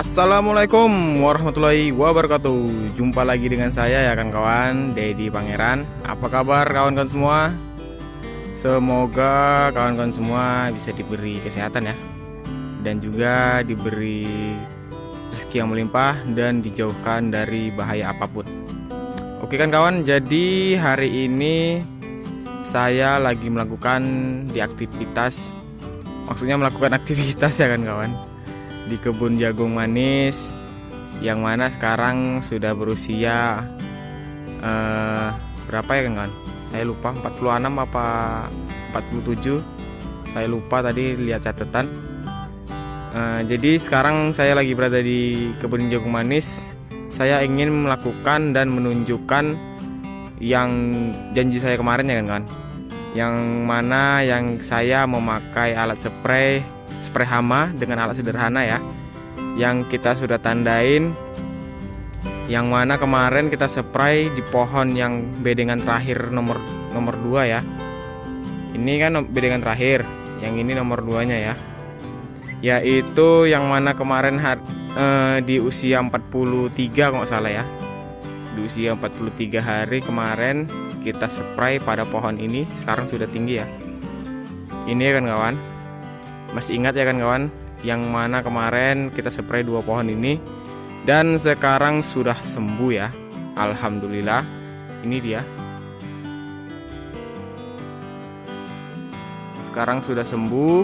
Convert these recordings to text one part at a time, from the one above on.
Assalamualaikum warahmatullahi wabarakatuh. Jumpa lagi dengan saya ya kawan-kawan, Dedi Pangeran. Apa kabar kawan-kawan semua? Semoga kawan-kawan semua bisa diberi kesehatan ya, dan juga diberi rezeki yang melimpah dan dijauhkan dari bahaya apapun. Oke kan kawan, jadi hari ini saya lagi melakukan aktivitas ya kan kawan, di kebun jagung manis, yang mana sekarang sudah berusia berapa ya kan? Saya lupa, 46 apa 47, saya lupa tadi lihat catatan. Jadi sekarang saya lagi berada di kebun jagung manis. Saya ingin melakukan dan menunjukkan yang janji saya kemarin ya kan, yang mana yang saya memakai alat spray hama dengan alat sederhana ya, yang kita sudah tandain, yang mana kemarin kita spray di pohon yang bedengan terakhir nomor 2 ya. Ini kan bedengan terakhir, yang ini nomor 2 nya ya, yaitu yang mana kemarin di usia 43 kalau nggak salah ya, di usia 43 hari kemarin kita spray pada pohon ini. Sekarang sudah tinggi ya, ini ya kan kawan. Masih ingat ya kan kawan, yang mana kemarin kita spray 2 pohon ini, dan sekarang sudah sembuh ya, alhamdulillah. Ini dia, sekarang sudah sembuh,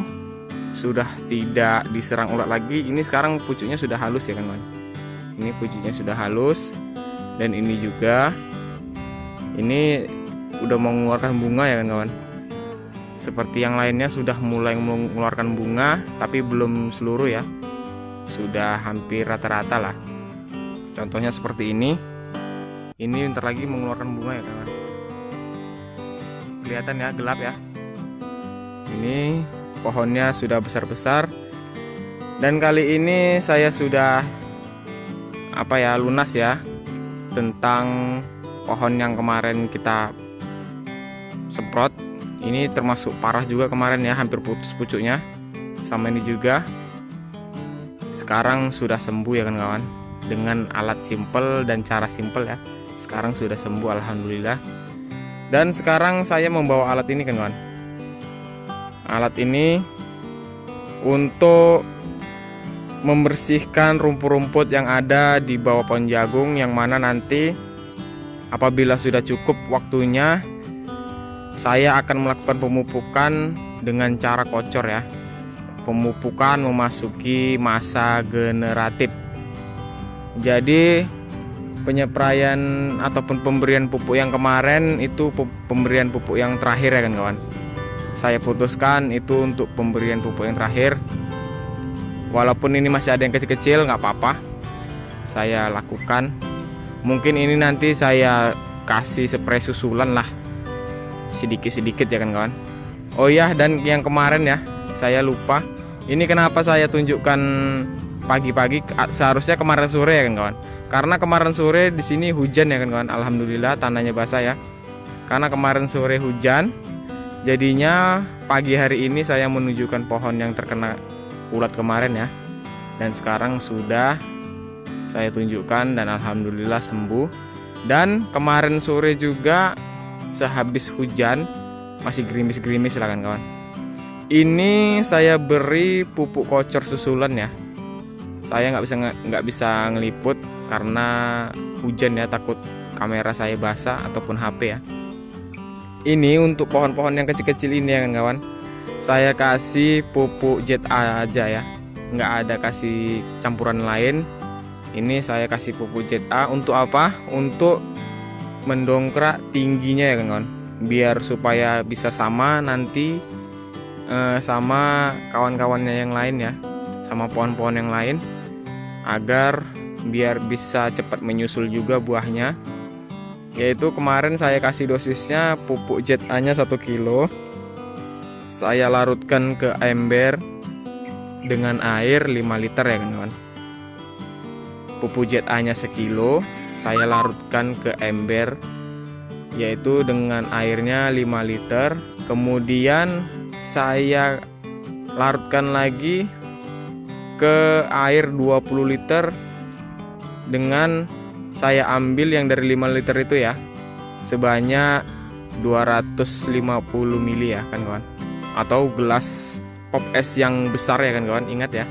sudah tidak diserang ulat lagi. Ini sekarang pucuknya sudah halus ya kan kawan, ini pucuknya sudah halus, dan ini juga, ini udah mengeluarkan bunga ya kan kawan. Seperti yang lainnya sudah mulai mengeluarkan bunga, tapi belum seluruh ya, sudah hampir rata-rata lah. Contohnya seperti ini bentar lagi mengeluarkan bunga ya kawan. Kelihatan ya, gelap ya. Ini pohonnya sudah besar-besar, dan kali ini saya sudah lunas ya tentang pohon yang kemarin kita semprot. Ini termasuk parah juga kemarin ya, hampir putus pucuknya. Sama ini juga. Sekarang sudah sembuh ya kan kawan, dengan alat simple dan cara simple ya. Sekarang sudah sembuh alhamdulillah. Dan sekarang saya membawa alat ini kan kawan. Alat ini untuk membersihkan rumput-rumput yang ada di bawah pohon jagung, yang mana nanti apabila sudah cukup waktunya, saya akan melakukan pemupukan dengan cara kocor ya. Pemupukan memasuki masa generatif. Jadi penyepraian ataupun pemberian pupuk yang kemarin itu pemberian pupuk yang terakhir ya kan kawan. Saya putuskan itu untuk pemberian pupuk yang terakhir. Walaupun ini masih ada yang kecil-kecil, nggak apa-apa, saya lakukan. Mungkin ini nanti saya kasih spray susulan lah, sedikit-sedikit ya kan kawan. Oh ya, dan yang kemarin ya, saya lupa. Ini kenapa saya tunjukkan pagi-pagi, seharusnya kemarin sore ya kan kawan. Karena kemarin sore di sini hujan ya kan kawan. Alhamdulillah tanahnya basah ya. Karena kemarin sore hujan, jadinya pagi hari ini saya menunjukkan pohon yang terkena ulat kemarin ya. Dan sekarang sudah saya tunjukkan dan alhamdulillah sembuh. Dan kemarin sore juga sehabis hujan masih gerimis-gerimis lah kan kawan. Ini saya beri pupuk kocor susulan ya. Saya nggak bisa ngeliput karena hujan ya, takut kamera saya basah ataupun HP ya. Ini untuk pohon-pohon yang kecil-kecil ini ya kan kawan. Saya kasih pupuk ZA aja ya, nggak ada kasih campuran lain. Ini saya kasih pupuk ZA untuk apa? Untuk mendongkrak tingginya ya kan kawan, biar supaya bisa sama nanti sama kawan-kawannya yang lain ya, sama pohon-pohon yang lain, agar biar bisa cepat menyusul juga buahnya. Yaitu kemarin saya kasih dosisnya pupuk ZA nya 1 kilo. Saya larutkan ke ember dengan air 5 liter ya kan kawan. Pupuk ZA nya 1 kilo saya larutkan ke ember, yaitu dengan airnya 5 liter. Kemudian saya larutkan lagi ke air 20 liter dengan saya ambil yang dari 5 liter itu ya, sebanyak 250 ml ya kan kawan, atau gelas pop es yang besar ya kan kawan, ingat ya.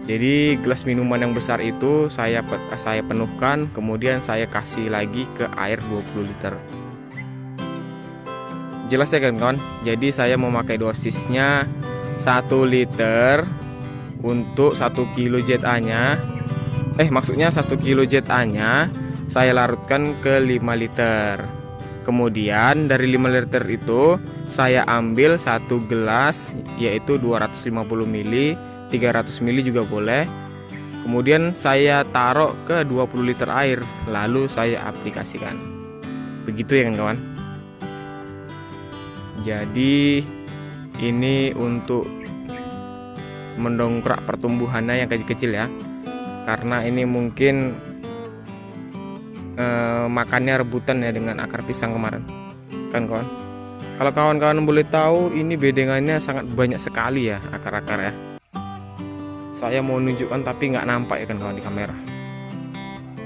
Jadi gelas minuman yang besar itu saya penuhkan, kemudian saya kasih lagi ke air 20 liter. Jelas ya kan kawan. Jadi saya memakai dosisnya 1 liter untuk 1 kilo ZA nya. Maksudnya 1 kilo ZA nya saya larutkan ke 5 liter. Kemudian dari 5 liter itu saya ambil 1 gelas, yaitu 250 ml, 300 ml juga boleh. Kemudian saya taruh ke 20 liter air, lalu saya aplikasikan. Begitu ya kan kawan. Jadi ini untuk mendongkrak pertumbuhannya yang kecil-kecil ya, karena ini mungkin makannya rebutan ya dengan akar pisang kemarin kan kawan. Kalau kawan-kawan boleh tahu, ini bedengannya sangat banyak sekali ya akar-akar ya. Saya mau nunjukkan tapi nggak nampak ya kan kawan di kamera.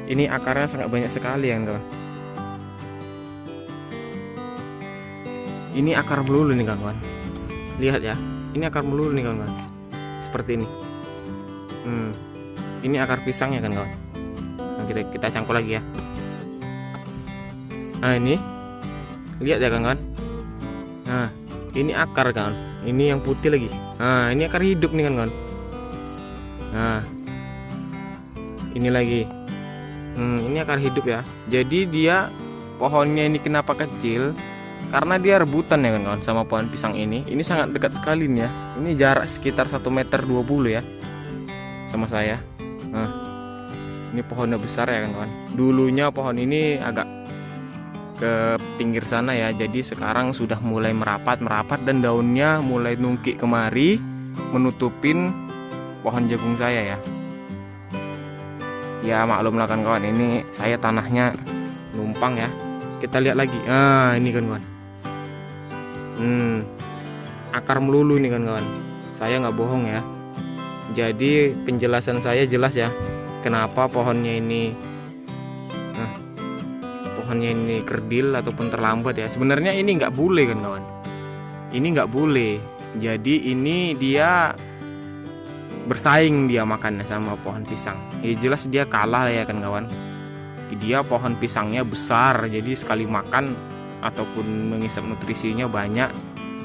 Ini akarnya sangat banyak sekali ya kawan. Ini akar melulu nih kawan. Lihat ya, ini akar melulu nih kawan. Seperti ini. Ini akar pisangnya kan kawan. Nah, kita cangkul lagi ya. Nah ini, lihat ya kawan. Nah ini akar kawan. Ini yang putih lagi. Nah ini akar hidup nih kawan. Nah ini lagi. Ini akar hidup ya. Jadi dia pohonnya ini kenapa kecil? Karena dia rebutan ya kawan sama pohon pisang ini. Ini sangat dekat sekali nih ya. Ini jarak sekitar 1,20 meter ya sama saya. Nah, ini pohonnya besar ya kawan. Dulunya pohon ini agak ke pinggir sana ya. Jadi sekarang sudah mulai merapat dan daunnya mulai nungkik kemari, menutupin pohon jagung saya ya. Ya maklumlah kan kawan, ini saya tanahnya numpang ya. Kita lihat lagi. Ini kan kawan. Akar melulu nih kan kawan. Saya nggak bohong ya. Jadi penjelasan saya jelas ya. Kenapa pohonnya ini kerdil ataupun terlambat ya. Sebenarnya ini nggak boleh kan kawan. Ini nggak boleh. Jadi ini dia bersaing dia makannya sama pohon pisang. Ya jelas dia kalah ya kan kawan. Dia pohon pisangnya besar, jadi sekali makan ataupun mengisap nutrisinya banyak,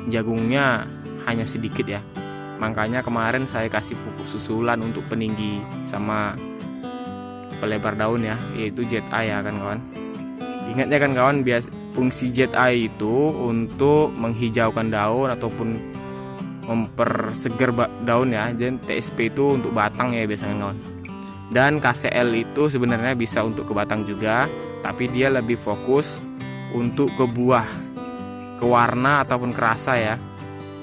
jagungnya hanya sedikit ya. Makanya kemarin saya kasih pupuk susulan untuk peninggi sama pelebar daun ya, yaitu ZA ya kan kawan. Ingat ya kan kawan, fungsi ZA itu untuk menghijaukan daun ataupun mempersegar daun ya. Dan TSP itu untuk batang ya biasanya kawan. Dan KCL itu sebenarnya bisa untuk ke batang juga, tapi dia lebih fokus untuk ke buah, ke warna ataupun ke rasa ya.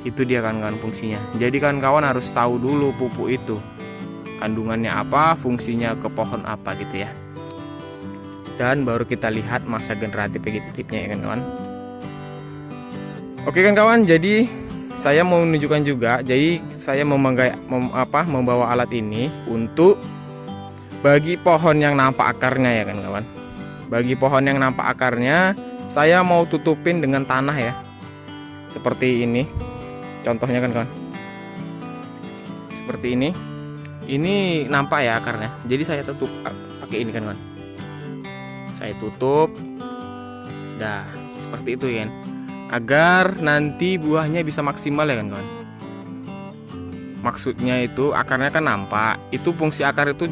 Itu dia kan fungsinya. Jadi kawan harus tahu dulu pupuk itu kandungannya apa, fungsinya ke pohon apa gitu ya. Dan baru kita lihat masa generatif vegetatifnya ya kan kawan. Oke kan kawan, jadi saya mau menunjukkan juga. Jadi saya membawa alat ini untuk bagi pohon yang nampak akarnya ya kan kawan. Bagi pohon yang nampak akarnya, saya mau tutupin dengan tanah ya. Seperti ini. Contohnya kan kawan. Seperti ini. Ini nampak ya akarnya. Jadi saya tutup pakai ini kan kawan. Saya tutup. Dah, seperti itu kan. Agar nanti buahnya bisa maksimal ya kan kawan. Maksudnya itu akarnya kan nampak. Itu fungsi akar itu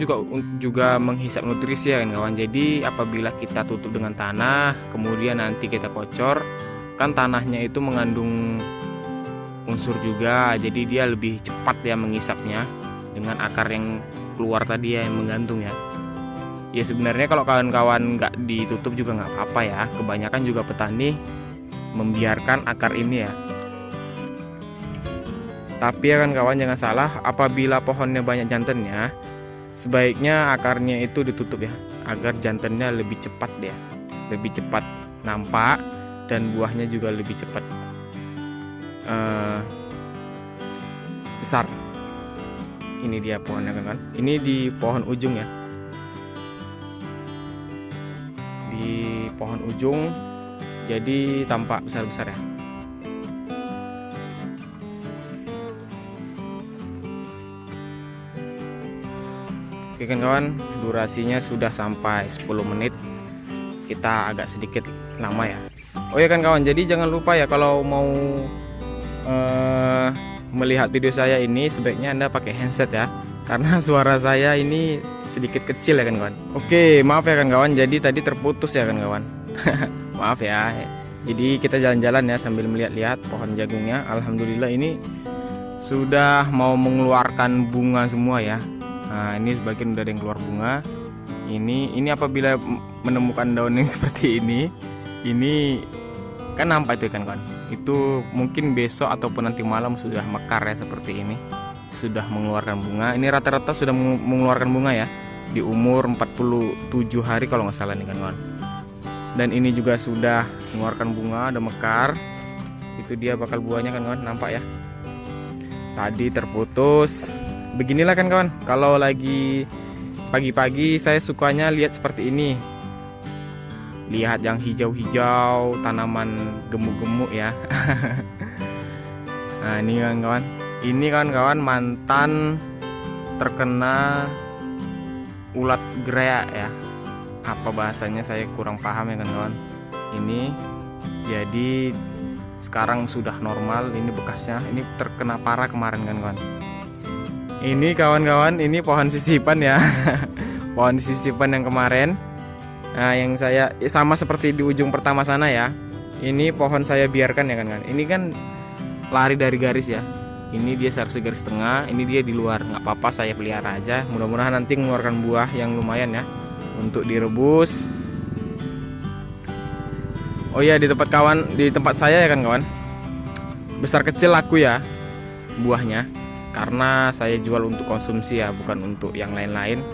juga menghisap nutrisi ya kan kawan. Jadi apabila kita tutup dengan tanah, kemudian nanti kita kocor, kan tanahnya itu mengandung unsur juga. Jadi dia lebih cepat ya menghisapnya dengan akar yang keluar tadi ya, yang menggantung ya. Ya sebenarnya kalau kawan-kawan nggak ditutup juga nggak apa-apa ya. Kebanyakan juga petani membiarkan akar ini ya. Tapi ya kan kawan, jangan salah, apabila pohonnya banyak jantannya, sebaiknya akarnya itu ditutup ya, agar jantannya lebih cepat ya, lebih cepat nampak dan buahnya juga lebih cepat besar. Ini dia pohonnya kan. Ini di pohon ujung ya. Di pohon ujung, jadi tampak besar-besar ya. Oke kan kawan, durasinya sudah sampai 10 menit. Kita agak sedikit lama ya. Oh ya kan kawan, jadi jangan lupa ya kalau mau melihat video saya ini sebaiknya Anda pakai handset ya, karena suara saya ini sedikit kecil ya kan kawan. Oke, maaf ya kan kawan, jadi tadi terputus ya kan kawan. Maaf ya. Jadi kita jalan-jalan ya sambil melihat-lihat pohon jagungnya. Alhamdulillah ini sudah mau mengeluarkan bunga semua ya. Nah, ini sebagian udah ada yang keluar bunga. Ini apabila menemukan daun yang seperti ini kan nampak itu kan kawan. Itu mungkin besok ataupun nanti malam sudah mekar ya seperti ini. Sudah mengeluarkan bunga. Ini rata-rata sudah mengeluarkan bunga ya. Di umur 47 hari kalau nggak salah nih kan kawan. Dan ini juga sudah mengeluarkan bunga, ada mekar. Itu dia bakal buahnya kan kawan, nampak ya. Tadi terputus. Beginilah kan kawan, kalau lagi pagi-pagi saya sukanya lihat seperti ini. Lihat yang hijau-hijau, tanaman gemuk-gemuk ya. Nah ini kan kawan, ini kan kawan mantan terkena ulat gereak ya. Apa bahasanya saya kurang paham ya kan kawan. Ini jadi sekarang sudah normal, ini bekasnya, ini terkena parah kemarin kan kawan. Ini kawan-kawan, ini pohon sisipan ya. Pohon sisipan yang kemarin. Nah, yang saya sama seperti di ujung pertama sana ya. Ini pohon saya biarkan ya kan. Ini kan lari dari garis ya. Ini dia seharusnya garis tengah, ini dia di luar. Nggak apa-apa, saya pelihara aja. Mudah-mudahan nanti mengeluarkan buah yang lumayan ya untuk direbus. Oh iya, di tempat saya ya kan kawan. Besar kecil laku ya buahnya. Karena saya jual untuk konsumsi ya, bukan untuk yang lain-lain.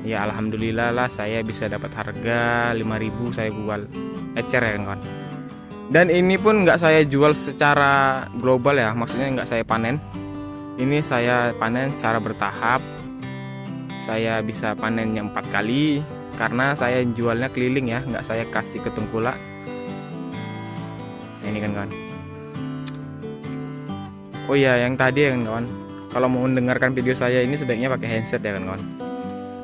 Ya alhamdulillah lah saya bisa dapat harga 5.000 saya jual ecer ya kawan. Dan ini pun nggak saya jual secara global ya, maksudnya nggak saya panen. Ini saya panen secara bertahap. Saya bisa panennya 4 kali karena saya jualnya keliling ya, nggak saya kasih ke tengkulak. Nah, ini kan kawan. Oh iya, yang tadi ya kan kawan, kalau mau mendengarkan video saya ini sebaiknya pakai handset ya kan kawan.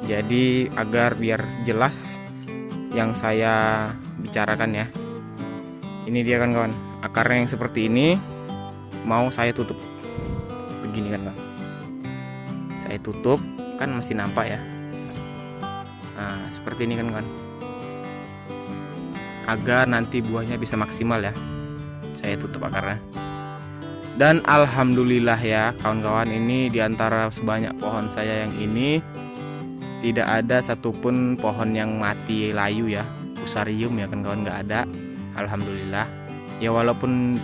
Jadi agar biar jelas yang saya bicarakan ya. Ini dia kan kawan, akarnya yang seperti ini mau saya tutup. Begini kan kawan. Saya tutup, kan masih nampak ya. Nah, seperti ini kan kawan. Agar nanti buahnya bisa maksimal ya. Saya tutup akarnya. Dan alhamdulillah ya kawan-kawan, ini diantara sebanyak pohon saya yang ini tidak ada satupun pohon yang mati layu ya, fusarium ya kan kawan, nggak ada. Alhamdulillah ya, walaupun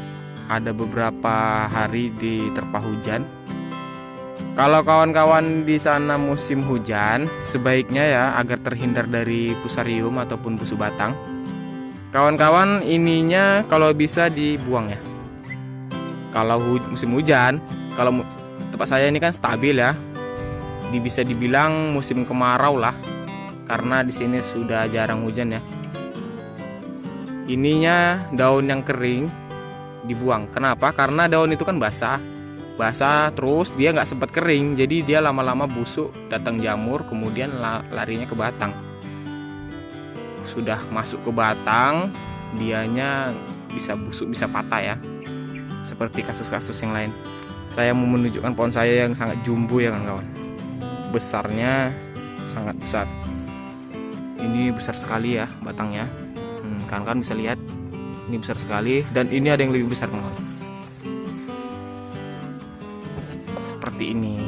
ada beberapa hari diterpa hujan. Kalau kawan-kawan di sana musim hujan, sebaiknya ya agar terhindar dari fusarium ataupun busuk batang, kawan-kawan ininya kalau bisa dibuang ya. Kalau musim hujan, kalau tempat saya ini kan stabil ya, bisa dibilang musim kemarau lah, karena di sini sudah jarang hujan ya. Ininya daun yang kering dibuang. Kenapa? Karena daun itu kan basah terus dia nggak sempat kering, jadi dia lama-lama busuk, datang jamur, kemudian larinya ke batang. Sudah masuk ke batang, dianya bisa busuk, bisa patah ya. Seperti kasus-kasus yang lain. Saya mau menunjukkan pohon saya yang sangat jumbo ya kan kawan. Besarnya sangat besar. Ini besar sekali ya batangnya. Kawan-kawan bisa lihat. Ini besar sekali, dan ini ada yang lebih besar kawan. Seperti ini.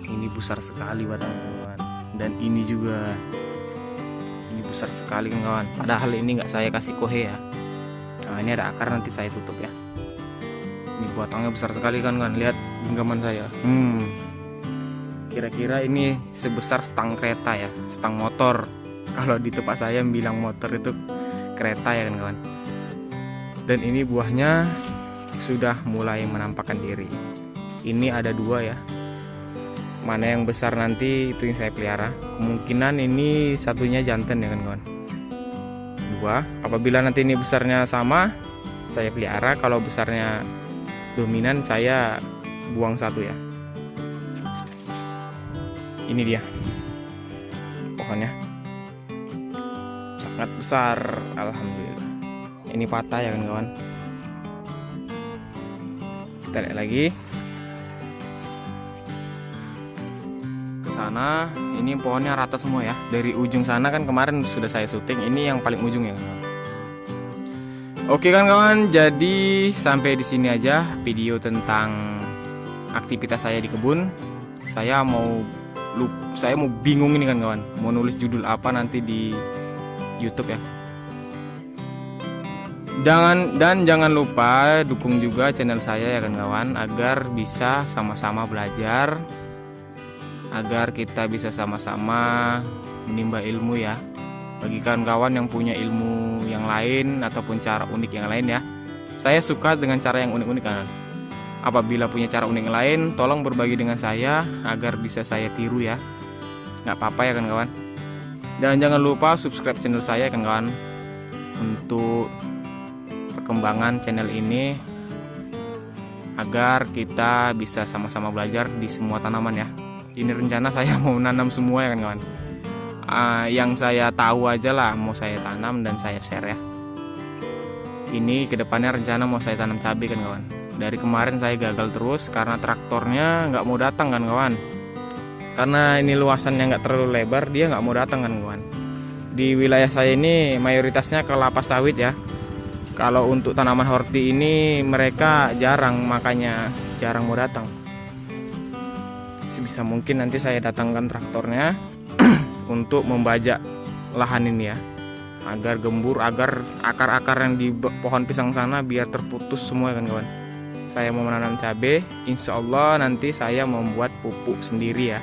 Ini besar sekali batangnya kawan. Dan ini juga. Ini besar sekali kawan. Padahal ini nggak saya kasih kohe ya. Nah, ini ada akar, nanti saya tutup ya. Ini batangnya besar sekali kan, lihat genggaman saya. Kira-kira ini sebesar stang kereta ya, stang motor. Kalau di tempat saya bilang motor itu kereta ya kan kawan. Dan ini buahnya sudah mulai menampakkan diri. Ini ada 2 ya. Mana yang besar nanti itu yang saya pelihara. Kemungkinan ini satunya jantan ya kan kawan. 2. Apabila nanti ini besarnya sama, saya pelihara. Kalau besarnya dominan, saya buang 1 ya. Ini dia pohonnya, sangat besar, alhamdulillah. Ini patah ya kan kawan. Kita lihat lagi ke sana. Ini pohonnya rata semua ya. Dari ujung sana kan kemarin sudah saya syuting. Ini yang paling ujung ya kan kawan. Oke kan kawan, jadi sampai di sini aja video tentang aktivitas saya di kebun. Saya mau bingung ini kan kawan, mau nulis judul apa nanti di YouTube ya. Jangan lupa dukung juga channel saya ya kan kawan, agar bisa sama-sama belajar, agar kita bisa sama-sama menimba ilmu ya. Bagi kawan-kawan yang punya ilmu yang lain ataupun cara unik yang lain ya, saya suka dengan cara yang unik-unik kan. Apabila punya cara unik lain, tolong berbagi dengan saya agar bisa saya tiru ya. Nggak apa-apa ya kan kawan. Dan jangan lupa subscribe channel saya kan kawan, untuk perkembangan channel ini, agar kita bisa sama-sama belajar di semua tanaman ya. Ini rencana saya mau nanam semua ya kan kawan. Yang saya tahu aja lah mau saya tanam dan saya share ya. Ini kedepannya rencana mau saya tanam cabai kan kawan. Dari kemarin saya gagal terus karena traktornya nggak mau datang kan kawan. Karena ini luasannya nggak terlalu lebar, dia nggak mau datang kan kawan. Di wilayah saya ini mayoritasnya kelapa sawit ya. Kalau untuk tanaman horti ini mereka jarang, makanya jarang mau datang. Sebisa mungkin nanti saya datangkan traktornya untuk membajak lahan ini ya, agar gembur, agar akar-akar yang di pohon pisang sana biar terputus semua kan kawan. Saya mau menanam cabai, insya Allah nanti saya membuat pupuk sendiri ya.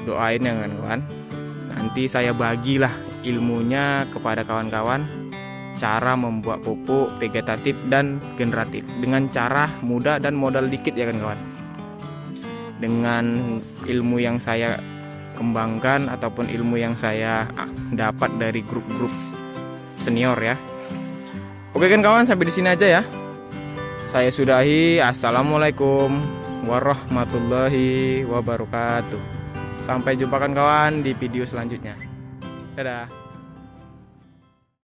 Doain ya kan kawan. Nanti saya bagilah ilmunya kepada kawan-kawan, cara membuat pupuk vegetatif dan generatif dengan cara mudah dan modal dikit ya kan kawan. Dengan ilmu yang saya kembangkan ataupun ilmu yang saya dapat dari grup-grup senior ya. Oke kan kawan, sampai di sini aja ya. Saya sudahi. Assalamualaikum warahmatullahi wabarakatuh. Sampai jumpa kan kawan di video selanjutnya. Dadah.